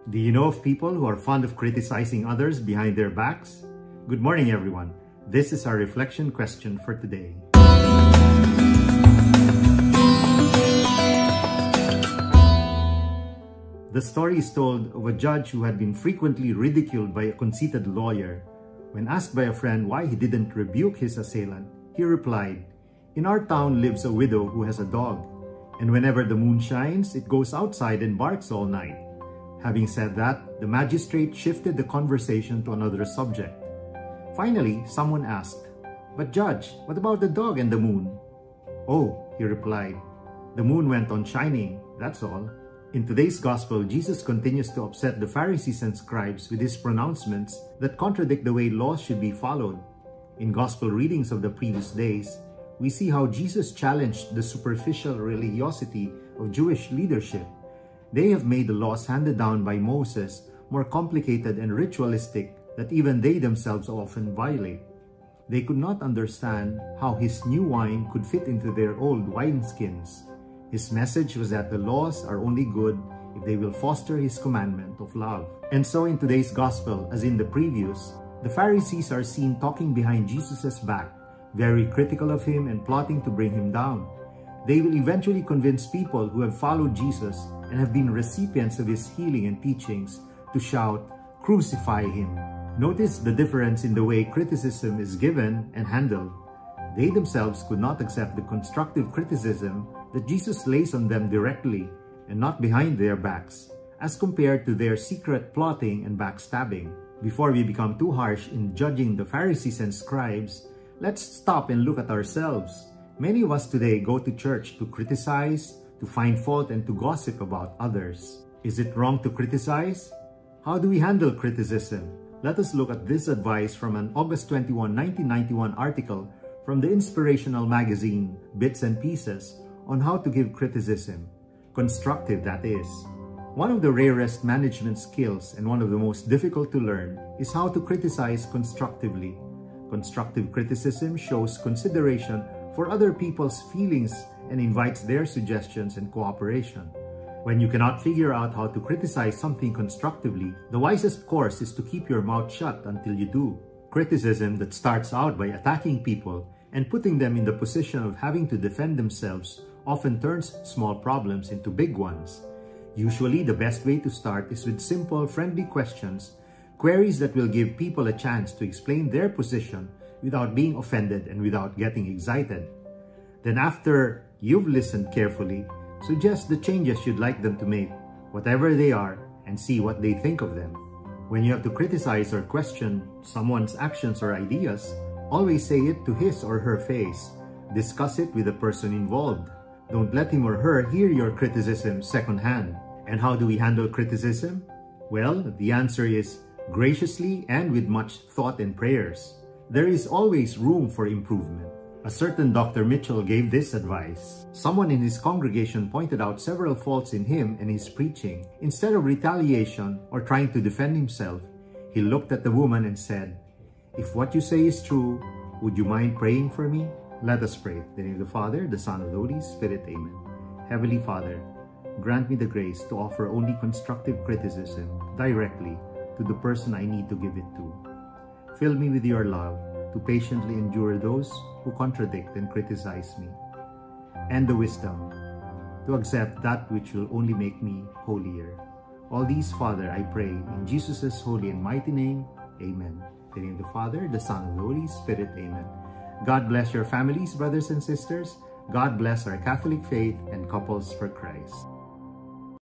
Do you know of people who are fond of criticizing others behind their backs? Good morning, everyone. This is our reflection question for today. The story is told of a judge who had been frequently ridiculed by a conceited lawyer. When asked by a friend why he didn't rebuke his assailant, he replied, "In our town lives a widow who has a dog, and whenever the moon shines, it goes outside and barks all night." Having said that, the magistrate shifted the conversation to another subject. Finally, someone asked, "But Judge, what about the dog and the moon?" "Oh," he replied, "the moon went on shining, that's all." In today's gospel, Jesus continues to upset the Pharisees and scribes with his pronouncements that contradict the way laws should be followed. In gospel readings of the previous days, we see how Jesus challenged the superficial religiosity of Jewish leadership. They have made the laws handed down by Moses more complicated and ritualistic that even they themselves often violate. They could not understand how his new wine could fit into their old wineskins. His message was that the laws are only good if they will foster his commandment of love. And so in today's gospel, as in the previous, the Pharisees are seen talking behind Jesus' back, very critical of him and plotting to bring him down. They will eventually convince people who have followed Jesus and have been recipients of his healing and teachings to shout, "Crucify him." Notice the difference in the way criticism is given and handled. They themselves could not accept the constructive criticism that Jesus lays on them directly and not behind their backs, as compared to their secret plotting and backstabbing. Before we become too harsh in judging the Pharisees and scribes, let's stop and look at ourselves. Many of us today go to church to criticize, to find fault, and to gossip about others. Is it wrong to criticize? How do we handle criticism? Let us look at this advice from an August 21, 1991 article from the inspirational magazine Bits and Pieces on how to give criticism. Constructive, that is. One of the rarest management skills and one of the most difficult to learn is how to criticize constructively. Constructive criticism shows consideration for other people's feelings and invites their suggestions and cooperation. When you cannot figure out how to criticize something constructively, the wisest course is to keep your mouth shut until you do. Criticism that starts out by attacking people and putting them in the position of having to defend themselves often turns small problems into big ones. Usually, the best way to start is with simple, friendly questions, queries that will give people a chance to explain their position without being offended and without getting excited. Then after you've listened carefully, suggest the changes you'd like them to make, whatever they are, and see what they think of them. When you have to criticize or question someone's actions or ideas, always say it to his or her face. Discuss it with the person involved. Don't let him or her hear your criticism secondhand. And how do we handle criticism? Well, the answer is graciously and with much thought and prayers. There is always room for improvement. A certain Dr. Mitchell gave this advice. Someone in his congregation pointed out several faults in him and his preaching. Instead of retaliation or trying to defend himself, he looked at the woman and said, "If what you say is true, would you mind praying for me?" Let us pray. In the name of the Father, the Son, and the Holy Spirit. Amen. Heavenly Father, grant me the grace to offer only constructive criticism directly to the person I need to give it to. Fill me with your love to patiently endure those who contradict and criticize me, and the wisdom to accept that which will only make me holier. All these, Father, I pray in Jesus' holy and mighty name. Amen. In the name of the Father, the Son, and the Holy Spirit. Amen. God bless your families, brothers and sisters. God bless our Catholic faith and couples for Christ.